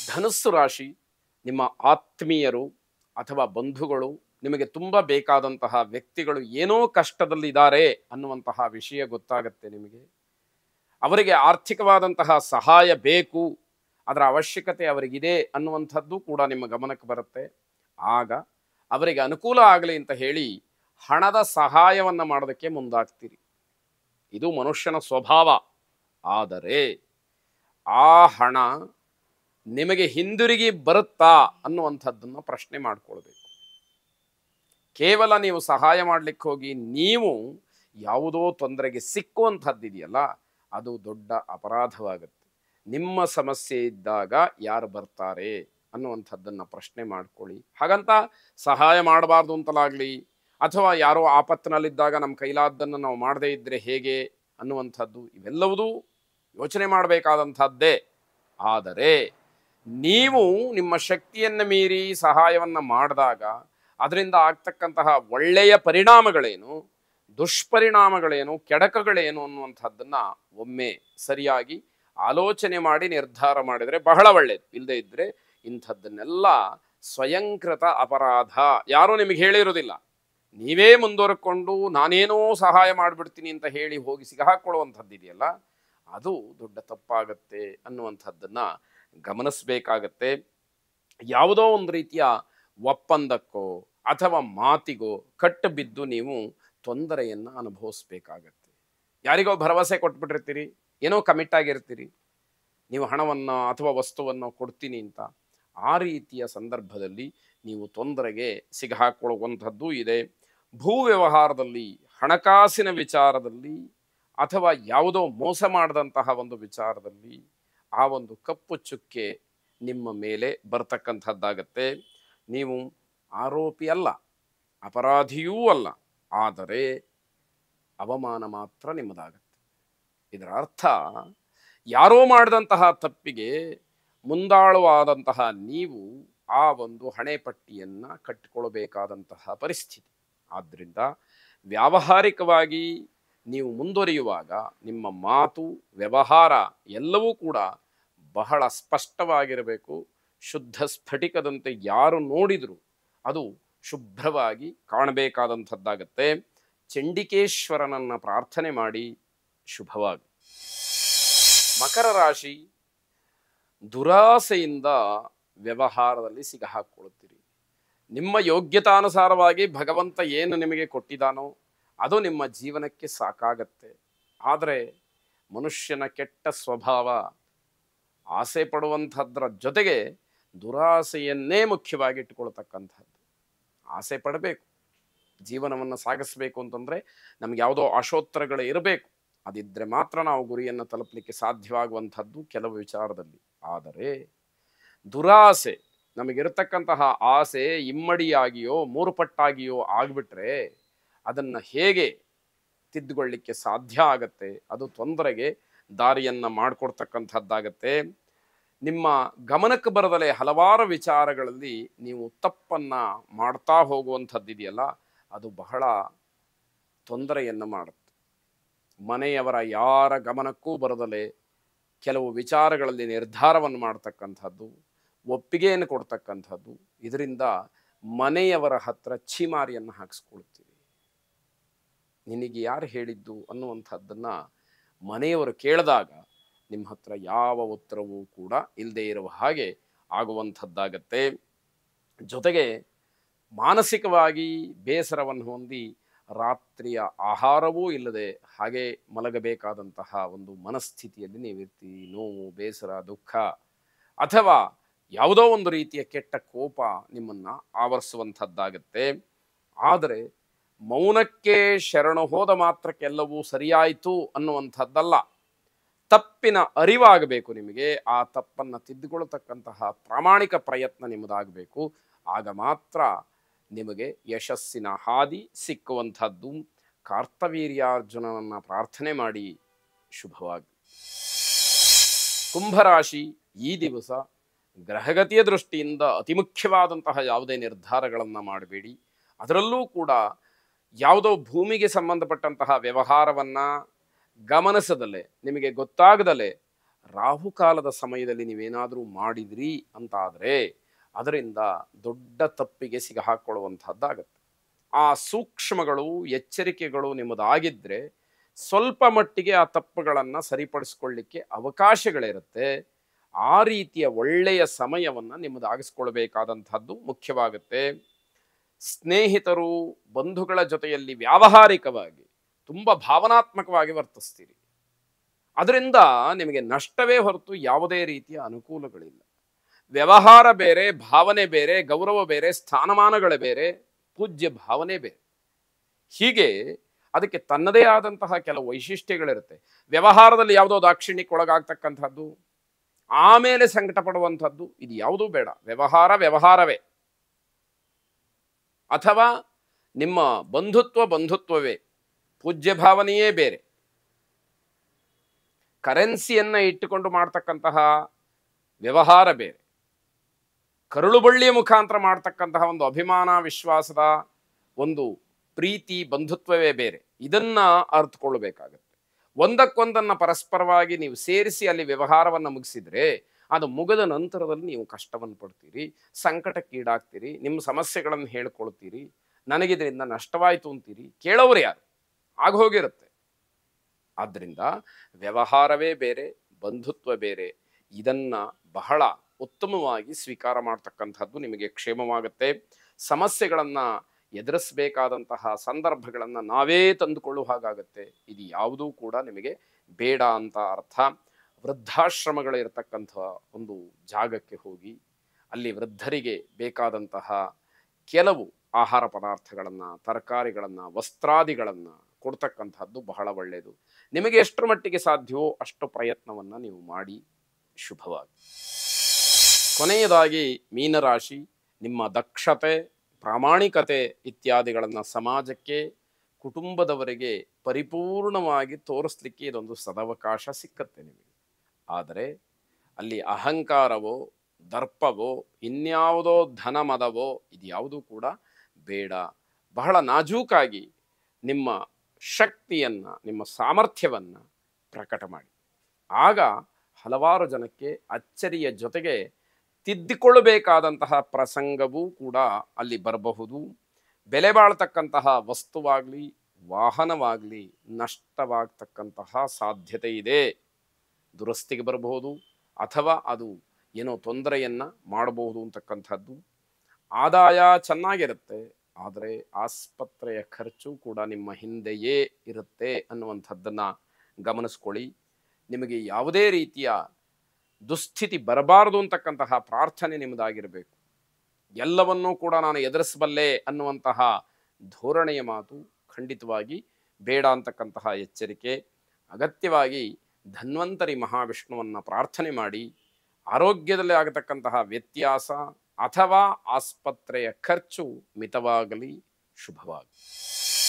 ಧನುಸ್ಸು ರಾಶಿ, ನಿಮ್ಮ ಆತ್ಮೀಯರು ಅಥವಾ ಬಂಧುಗಳು, ನಿಮಗೆ ತುಂಬ ಬೇಕಾದಂತಹ ವ್ಯಕ್ತಿಗಳು ಏನೋ ಕಷ್ಟದಲ್ಲಿದ್ದಾರೆ ಅನ್ನುವಂತಹ ವಿಷಯ ಗೊತ್ತಾಗತ್ತೆ ನಿಮಗೆ. ಅವರಿಗೆ ಆರ್ಥಿಕವಾದಂತಹ ಸಹಾಯ ಬೇಕು, ಅದರ ಅವಶ್ಯಕತೆ ಅವರಿಗಿದೆ ಅನ್ನುವಂಥದ್ದು ಕೂಡ ನಿಮ್ಮ ಗಮನಕ್ಕೆ ಬರುತ್ತೆ. ಆಗ ಅವರಿಗೆ ಅನುಕೂಲ ಆಗಲಿ ಅಂತ ಹೇಳಿ ಹಣದ ಸಹಾಯವನ್ನು ಮಾಡೋದಕ್ಕೆ ಮುಂದಾಗ್ತೀರಿ. ಇದು ಮನುಷ್ಯನ ಸ್ವಭಾವ. ಆದರೆ ಆ ಹಣ ನಿಮಗೆ ಹಿಂದಿರುಗಿ ಬರುತ್ತಾ ಅನ್ನುವಂಥದ್ದನ್ನು ಪ್ರಶ್ನೆ ಮಾಡಿಕೊಳ್ಬೇಕು. ಕೇವಲ ನೀವು ಸಹಾಯ ಮಾಡಲಿಕ್ಕೆ ಹೋಗಿ ನೀವು ಯಾವುದೋ ತೊಂದರೆಗೆ ಸಿಕ್ಕುವಂಥದ್ದಿದೆಯಲ್ಲ, ಅದು ದೊಡ್ಡ ಅಪರಾಧವಾಗುತ್ತೆ. ನಿಮ್ಮ ಸಮಸ್ಯೆ ಇದ್ದಾಗ ಯಾರು ಬರ್ತಾರೆ ಅನ್ನುವಂಥದ್ದನ್ನು ಪ್ರಶ್ನೆ ಮಾಡ್ಕೊಳ್ಳಿ. ಹಾಗಂತ ಸಹಾಯ ಮಾಡಬಾರ್ದು ಅಂತಲಾಗಲಿ, ಅಥವಾ ಯಾರೋ ಆಪತ್ತಿನಲ್ಲಿದ್ದಾಗ ನಮ್ಮ ಕೈಲಾದ್ದನ್ನು ನಾವು ಮಾಡದೇ ಇದ್ದರೆ ಹೇಗೆ ಅನ್ನುವಂಥದ್ದು, ಇವೆಲ್ಲವೂ ಯೋಚನೆ ಮಾಡಬೇಕಾದಂಥದ್ದೇ. ಆದರೆ ನೀವು ನಿಮ್ಮ ಶಕ್ತಿಯನ್ನು ಮೀರಿ ಸಹಾಯವನ್ನು ಮಾಡಿದಾಗ ಅದರಿಂದ ಆಗ್ತಕ್ಕಂತಹ ಒಳ್ಳೆಯ ಪರಿಣಾಮಗಳೇನು, ದುಷ್ಪರಿಣಾಮಗಳೇನು, ಕೆಡಕಗಳೇನು ಅನ್ನುವಂಥದ್ದನ್ನು ಒಮ್ಮೆ ಸರಿಯಾಗಿ ಆಲೋಚನೆ ಮಾಡಿ ನಿರ್ಧಾರ ಮಾಡಿದರೆ ಬಹಳ ಒಳ್ಳೆಯದು. ಇಲ್ಲದೇ ಇದ್ದರೆ ಇಂಥದ್ದನ್ನೆಲ್ಲ ಸ್ವಯಂಕೃತ ಅಪರಾಧ. ಯಾರೂ ನಿಮಗೆ ಹೇಳಿರೋದಿಲ್ಲ, ನೀವೇ ಮುಂದುವರೆಕೊಂಡು ನಾನೇನೋ ಸಹಾಯ ಮಾಡಿಬಿಡ್ತೀನಿ ಅಂತ ಹೇಳಿ ಹೋಗಿ ಸಿಗಹಾಕೊಳ್ಳುವಂಥದ್ದಿದೆಯಲ್ಲ, ಅದು ದೊಡ್ಡ ತಪ್ಪಾಗತ್ತೆ ಅನ್ನುವಂಥದ್ದನ್ನು ಗಮನಿಸಬೇಕಾಗತ್ತೆ. ಯಾವುದೋ ಒಂದು ರೀತಿಯ ಒಪ್ಪಂದಕ್ಕೋ ಅಥವಾ ಮಾತಿಗೋ ಕಟ್ಟು ಬಿದ್ದು ನೀವು ತೊಂದರೆಯನ್ನು ಅನುಭವಿಸ್ಬೇಕಾಗತ್ತೆ. ಯಾರಿಗೋ ಭರವಸೆ ಕೊಟ್ಬಿಟ್ಟಿರ್ತೀರಿ, ಏನೋ ಕಮಿಟ್ ಆಗಿರ್ತೀರಿ, ನೀವು ಹಣವನ್ನು ಅಥವಾ ವಸ್ತುವನ್ನು ಕೊಡ್ತೀನಿ ಅಂತ. ಆ ರೀತಿಯ ಸಂದರ್ಭದಲ್ಲಿ ನೀವು ತೊಂದರೆಗೆ ಸಿಗಹಾಕೊಳ್ಳುವಂಥದ್ದು ಇದೆ. ಭೂ ವ್ಯವಹಾರದಲ್ಲಿ, ಹಣಕಾಸಿನ ವಿಚಾರದಲ್ಲಿ, ಅಥವಾ ಯಾವುದೋ ಮೋಸ ಮಾಡಿದಂತಹ ಒಂದು ವಿಚಾರದಲ್ಲಿ ಆ ಒಂದು ಕಪ್ಪು ಚುಕ್ಕೆ ನಿಮ್ಮ ಮೇಲೆ ಬರ್ತಕ್ಕಂಥದ್ದಾಗತ್ತೆ. ನೀವು ಆರೋಪಿ ಅಲ್ಲ, ಅಪರಾಧಿಯೂ ಅಲ್ಲ, ಆದರೆ ಅವಮಾನ ಮಾತ್ರ ನಿಮ್ಮದಾಗತ್ತೆ. ಇದರ ಅರ್ಥ, ಯಾರೋ ಮಾಡಿದಂತಹ ತಪ್ಪಿಗೆ ಮುಂದಾಳುವಾದಂತಹ ನೀವು ಆ ಒಂದು ಹಣೆಪಟ್ಟಿಯನ್ನು ಕಟ್ಟಿಕೊಳ್ಳಬೇಕಾದಂತಹ ಪರಿಸ್ಥಿತಿ. ಆದ್ದರಿಂದ ವ್ಯಾವಹಾರಿಕವಾಗಿ ನೀವು ಮುಂದುವರಿಯುವಾಗ ನಿಮ್ಮ ಮಾತು, ವ್ಯವಹಾರ ಎಲ್ಲವೂ ಕೂಡ ಬಹಳ ಸ್ಪಷ್ಟವಾಗಿರಬೇಕು. ಶುದ್ಧ ಸ್ಫಟಿಕದಂತೆ ಯಾರು ನೋಡಿದರೂ ಅದು ಶುಭ್ರವಾಗಿ ಕಾಣಬೇಕಾದಂಥದ್ದಾಗತ್ತೆ. ಚಂಡಿಕೇಶ್ವರನನ್ನು ಪ್ರಾರ್ಥನೆ ಮಾಡಿ ಶುಭವಾಗಿ. ಮಕರ ರಾಶಿ, ದುರಾಸೆಯಿಂದ ವ್ಯವಹಾರದಲ್ಲಿ ಸಿಗಹಾಕೊಳ್ಳುತ್ತೀರಿ. ನಿಮ್ಮ ಯೋಗ್ಯತಾನುಸಾರವಾಗಿ ಭಗವಂತ ಏನು ನಿಮಗೆ ಕೊಟ್ಟಿದ್ದಾನೋ ಅದು ನಿಮ್ಮ ಜೀವನಕ್ಕೆ ಸಾಕಾಗತ್ತೆ. ಆದರೆ ಮನುಷ್ಯನ ಕೆಟ್ಟ ಸ್ವಭಾವ ಆಸೆ ಪಡುವಂಥದ್ರ ಜೊತೆಗೆ ದುರಾಸೆಯನ್ನೇ ಮುಖ್ಯವಾಗಿ ಇಟ್ಟುಕೊಳ್ತಕ್ಕಂಥದ್ದು. ಆಸೆ ಪಡಬೇಕು, ಜೀವನವನ್ನು ಸಾಗಿಸಬೇಕು ಅಂತಂದರೆ ನಮ್ಗೆ ಯಾವುದೋ ಆಶೋತ್ತರಗಳು ಇರಬೇಕು. ಅದಿದ್ದರೆ ಮಾತ್ರ ನಾವು ಗುರಿಯನ್ನು ತಲುಪಲಿಕ್ಕೆ ಸಾಧ್ಯವಾಗುವಂಥದ್ದು ಕೆಲವು ವಿಚಾರದಲ್ಲಿ. ಆದರೆ ದುರಾಸೆ, ನಮಗಿರತಕ್ಕಂತಹ ಆಸೆ ಇಮ್ಮಡಿಯಾಗಿಯೋ ಮೂರುಪಟ್ಟಾಗಿಯೋ ಆಗಿಬಿಟ್ರೆ ಅದನ್ನು ಹೇಗೆ ತಿದ್ದುಕೊಳ್ಳಿಕ್ಕೆ ಸಾಧ್ಯ ಆಗತ್ತೆ? ಅದು ತೊಂದರೆಗೆ ದಾರಿಯನ್ನು ಮಾಡಿಕೊಡ್ತಕ್ಕಂಥದ್ದಾಗತ್ತೆ. ನಿಮ್ಮ ಗಮನಕ್ಕೆ ಬರದಲೇ ಹಲವಾರು ವಿಚಾರಗಳಲ್ಲಿ ನೀವು ತಪ್ಪನ್ನು ಮಾಡ್ತಾ ಹೋಗುವಂಥದ್ದಿದೆಯಲ್ಲ, ಅದು ಬಹಳ ತೊಂದರೆಯನ್ನು ಮಾಡುತ್ತೆ. ಮನೆಯವರ ಯಾರ ಗಮನಕ್ಕೂ ಬರದಲೇ ಕೆಲವು ವಿಚಾರಗಳಲ್ಲಿ ನಿರ್ಧಾರವನ್ನು ಮಾಡ್ತಕ್ಕಂಥದ್ದು, ಒಪ್ಪಿಗೆಯನ್ನು ಕೊಡ್ತಕ್ಕಂಥದ್ದು, ಇದರಿಂದ ಮನೆಯವರ ಹತ್ರ ಛೀಮಾರಿಯನ್ನು ಹಾಕಿಸ್ಕೊಳ್ತೀವಿ. ನಿನಗೆ ಯಾರು ಹೇಳಿದ್ದು ಅನ್ನುವಂಥದ್ದನ್ನು ಮನೆಯವರು ಕೇಳಿದಾಗ ನಿಮ್ಮ ಹತ್ರ ಯಾವ ಉತ್ತರವೂ ಕೂಡ ಇಲ್ಲದೆ ಇರುವ ಹಾಗೆ ಆಗುವಂಥದ್ದಾಗತ್ತೆ. ಜೊತೆಗೆ ಮಾನಸಿಕವಾಗಿ ಬೇಸರವನ್ನು ಹೊಂದಿ ರಾತ್ರಿಯ ಆಹಾರವೂ ಇಲ್ಲದೆ ಹಾಗೆ ಮಲಗಬೇಕಾದಂತಹ ಒಂದು ಮನಸ್ಥಿತಿಯಲ್ಲಿ ನೀವಿರ್ತೀರಿ. ನೋವು, ಬೇಸರ, ದುಃಖ ಅಥವಾ ಯಾವುದೋ ಒಂದು ರೀತಿಯ ಕೆಟ್ಟ ಕೋಪ ನಿಮ್ಮನ್ನು ಆವರಿಸುವಂಥದ್ದಾಗತ್ತೆ. ಆದರೆ ಮೌನಕ್ಕೆ ಶರಣು ಹೋದ ಮಾತ್ರಕ್ಕೆಲ್ಲವೂ ಸರಿಯಾಯಿತು ಅನ್ನುವಂಥದ್ದಲ್ಲ. ತಪ್ಪಿನ ಅರಿವಾಗಬೇಕು ನಿಮಗೆ. ಆ ತಪ್ಪನ್ನು ತಿದ್ದುಕೊಳ್ತಕ್ಕಂತಹ ಪ್ರಾಮಾಣಿಕ ಪ್ರಯತ್ನ ನಿಮ್ಮದಾಗಬೇಕು. ಆಗ ಮಾತ್ರ ನಿಮಗೆ ಯಶಸ್ಸಿನ ಹಾದಿ ಸಿಕ್ಕುವಂಥದ್ದು. ಕಾರ್ತವೀರ್ಯಾರ್ಜುನನನ್ನು ಪ್ರಾರ್ಥನೆ ಮಾಡಿ ಶುಭವಾಗಿ. ಕುಂಭರಾಶಿ, ಈ ದಿವಸ ಗ್ರಹಗತಿಯ ದೃಷ್ಟಿಯಿಂದ ಅತಿ ಮುಖ್ಯವಾದಂತಹ ಯಾವುದೇ ನಿರ್ಧಾರಗಳನ್ನು ಮಾಡಬೇಡಿ. ಅದರಲ್ಲೂ ಕೂಡ ಯಾವುದೋ ಭೂಮಿಗೆ ಸಂಬಂಧಪಟ್ಟಂತಹ ವ್ಯವಹಾರವನ್ನು ಗಮನಿಸದಲೆ, ನಿಮಗೆ ಗೊತ್ತಾಗದಲೆ ರಾಹುಕಾಲದ ಸಮಯದಲ್ಲಿ ನೀವೇನಾದರೂ ಮಾಡಿದ್ರಿ ಅಂತಾದರೆ ಅದರಿಂದ ದೊಡ್ಡ ತಪ್ಪಿಗೆ ಸಿಗಹಾಕೊಳ್ಳುವಂಥದ್ದಾಗತ್ತೆ. ಆ ಸೂಕ್ಷ್ಮಗಳು ಎಚ್ಚರಿಕೆಗಳು ನಿಮ್ಮದಾಗಿದ್ದರೆ ಸ್ವಲ್ಪ ಮಟ್ಟಿಗೆ ಆ ತಪ್ಪುಗಳನ್ನು ಸರಿಪಡಿಸ್ಕೊಳ್ಳಿಕ್ಕೆ ಅವಕಾಶಗಳಿರುತ್ತೆ. ಆ ರೀತಿಯ ಒಳ್ಳೆಯ ಸಮಯವನ್ನು ನಿಮ್ಮದಾಗಿಸ್ಕೊಳ್ಬೇಕಾದಂಥದ್ದು ಮುಖ್ಯವಾಗುತ್ತೆ. ಸ್ನೇಹಿತರು ಬಂಧುಗಳ ಜೊತೆಯಲ್ಲಿ ವ್ಯಾವಹಾರಿಕವಾಗಿ ತುಂಬ ಭಾವನಾತ್ಮಕವಾಗಿ ವರ್ತಿಸ್ತೀರಿ. ಅದರಿಂದ ನಿಮಗೆ ನಷ್ಟವೇ ಹೊರತು ಯಾವುದೇ ರೀತಿಯ ಅನುಕೂಲಗಳಿಲ್ಲ. ವ್ಯವಹಾರ ಬೇರೆ, ಭಾವನೆ ಬೇರೆ, ಗೌರವ ಬೇರೆ, ಸ್ಥಾನಮಾನಗಳೇ ಬೇರೆ, ಪೂಜ್ಯ ಭಾವನೆ ಬೇರೆ. ಹೀಗೆ ಅದಕ್ಕೆ ತನ್ನದೇ ಆದಂತಹ ಕೆಲವು ವೈಶಿಷ್ಟ್ಯಗಳಿರುತ್ತೆ. ವ್ಯವಹಾರದಲ್ಲಿ ಯಾವುದೋ ದಾಕ್ಷಿಣ್ಯಕ್ಕೆ ಒಳಗಾಗ್ತಕ್ಕಂಥದ್ದು, ಆಮೇಲೆ ಸಂಕಟ ಪಡುವಂಥದ್ದು, ಇದು ಯಾವುದೂ ಬೇಡ. ವ್ಯವಹಾರವೇ. ಅಥವಾ ನಿಮ್ಮ ಬಂಧುತ್ವವೇ, ಪೂಜ್ಯ ಭಾವನೆಯೇ ಬೇರೆ. ಕರೆನ್ಸಿಯನ್ನು ಇಟ್ಟುಕೊಂಡು ಮಾಡ್ತಕ್ಕಂತಹ ವ್ಯವಹಾರ ಬೇರೆ. ಕರುಳುಬಳ್ಳಿಯ ಮುಖಾಂತರ ಮಾಡ್ತಕ್ಕಂತಹ ಒಂದು ಅಭಿಮಾನ, ವಿಶ್ವಾಸದ ಒಂದು ಪ್ರೀತಿ, ಬಂಧುತ್ವವೇ ಬೇರೆ. ಇದನ್ನ ಅರ್ಥಕೊಳ್ಳಬೇಕಾಗತ್ತೆ. ಒಂದಕ್ಕೊಂದನ್ನು ಪರಸ್ಪರವಾಗಿ ನೀವು ಸೇರಿಸಿ ಅಲ್ಲಿ ವ್ಯವಹಾರವನ್ನು ಮುಗಿಸಿದ್ರೆ ಅದು ಮುಗಿದ ನಂತರದಲ್ಲಿ ನೀವು ಕಷ್ಟವನ್ನು ಪಡ್ತೀರಿ, ಸಂಕಟಕ್ಕೀಡಾಗ್ತೀರಿ, ನಿಮ್ಮ ಸಮಸ್ಯೆಗಳನ್ನು ಹೇಳ್ಕೊಳ್ತೀರಿ, ನನಗಿದರಿಂದ ನಷ್ಟವಾಯಿತು ಅಂತೀರಿ. ಕೇಳೋರು ಯಾರು? ಆಗೋಗಿರುತ್ತೆ. ಆದ್ದರಿಂದ ವ್ಯವಹಾರವೇ ಬೇರೆ, ಬಂಧುತ್ವ ಬೇರೆ. ಇದನ್ನು ಬಹಳ ಉತ್ತಮವಾಗಿ ಸ್ವೀಕಾರ ಮಾಡ್ತಕ್ಕಂಥದ್ದು ನಿಮಗೆ ಕ್ಷೇಮವಾಗುತ್ತೆ. ಸಮಸ್ಯೆಗಳನ್ನು ಎದುರಿಸಬೇಕಾದಂತಹ ಸಂದರ್ಭಗಳನ್ನು ನಾವೇ ತಂದುಕೊಳ್ಳುವ ಹಾಗಾಗತ್ತೆ. ಇದು ಯಾವುದೂ ಕೂಡ ನಿಮಗೆ ಬೇಡ ಅಂತ ಅರ್ಥ. ವೃದ್ಧಾಶ್ರಮಗಳಿರತಕ್ಕಂಥ ಒಂದು ಜಾಗಕ್ಕೆ ಹೋಗಿ ಅಲ್ಲಿ ವೃದ್ಧರಿಗೆ ಬೇಕಾದಂತಹ ಕೆಲವು ಆಹಾರ ಪದಾರ್ಥಗಳನ್ನು, ತರಕಾರಿಗಳನ್ನು, ವಸ್ತ್ರಾದಿಗಳನ್ನು ಕೊಡ್ತಕ್ಕಂಥದ್ದು ಬಹಳ ಒಳ್ಳೆಯದು. ನಿಮಗೆ ಎಷ್ಟರ ಮಟ್ಟಿಗೆ ಸಾಧ್ಯವೋ ಅಷ್ಟು ಪ್ರಯತ್ನವನ್ನು ನೀವು ಮಾಡಿ. ಶುಭವಾಗಿ. ಕೊನೆಯದಾಗಿ ಮೀನರಾಶಿ, ನಿಮ್ಮ ದಕ್ಷತೆ, ಪ್ರಾಮಾಣಿಕತೆ ಇತ್ಯಾದಿಗಳನ್ನು ಸಮಾಜಕ್ಕೆ, ಕುಟುಂಬದವರಿಗೆ ಪರಿಪೂರ್ಣವಾಗಿ ತೋರಿಸ್ಲಿಕ್ಕೆ ಇದೊಂದು ಸದವಕಾಶ ಸಿಕ್ಕತ್ತೆ ನಿಮಗೆ. ಆದರೆ ಅಲ್ಲಿ ಅಹಂಕಾರವೋ, ದರ್ಪವೋ, ಇನ್ಯಾವುದೋ ಧನಮದವೋ ಇದು ಯಾವುದೂ ಕೂಡ ಬೇಡ. ಬಹಳ ನಾಜೂಕಾಗಿ ನಿಮ್ಮ ಶಕ್ತಿಯನ್ನು, ನಿಮ್ಮ ಸಾಮರ್ಥ್ಯವನ್ನು ಪ್ರಕಟ ಮಾಡಿ. ಆಗ ಹಲವಾರು ಜನಕ್ಕೆ ಅಚ್ಚರಿಯ ಜೊತೆಗೆ ತಿದ್ದಿಕೊಳ್ಳಬೇಕಾದಂತಹ ಪ್ರಸಂಗವೂ ಕೂಡ ಅಲ್ಲಿ ಬರಬಹುದು. ಬೆಲೆ ಬಾಳ್ತಕ್ಕಂತಹ ವಸ್ತುವಾಗಲಿ, ವಾಹನವಾಗಲಿ ನಷ್ಟವಾಗ್ತಕ್ಕಂತಹ ಸಾಧ್ಯತೆ ಇದೆ. ದುರಸ್ತಿಗೆ ಬರಬಹುದು, ಅಥವಾ ಅದು ಏನೋ ತೊಂದರೆಯನ್ನು ಮಾಡಬಹುದು ಅಂತಕ್ಕಂಥದ್ದು. ಆದಾಯ ಚೆನ್ನಾಗಿರುತ್ತೆ, ಆದರೆ ಆಸ್ಪತ್ರೆಯ ಖರ್ಚು ಕೂಡ ನಿಮ್ಮ ಹಿಂದೆಯೇ ಇರುತ್ತೆ ಅನ್ನುವಂಥದ್ದನ್ನು ಗಮನಿಸ್ಕೊಳ್ಳಿ. ನಿಮಗೆ ಯಾವುದೇ ರೀತಿಯ ದುಸ್ಥಿತಿ ಬರಬಾರದು ಅಂತಕ್ಕಂತಹ ಪ್ರಾರ್ಥನೆ ನಿಮ್ಮದಾಗಿರಬೇಕು. ಎಲ್ಲವನ್ನೂ ಕೂಡ ನಾನು ಎದುರಿಸಬಲ್ಲೆ ಅನ್ನುವಂತಹ ಧೋರಣೆಯ ಮಾತು ಖಂಡಿತವಾಗಿ ಬೇಡ ಅಂತಕ್ಕಂತಹ ಎಚ್ಚರಿಕೆ. ಅಗತ್ಯವಾಗಿ ಧನ್ವಂತರಿ ಮಹಾವಿಷ್ಣುವನ್ನು ಪ್ರಾರ್ಥನೆ ಮಾಡಿ ಆರೋಗ್ಯದಲ್ಲಿ ಆಗತಕ್ಕಂತಹ ವ್ಯತ್ಯಾಸ ಅಥವಾ ಆಸ್ಪತ್ರೆಯ ಖರ್ಚು ಮಿತವಾಗಲಿ. ಶುಭವಾಗಿ.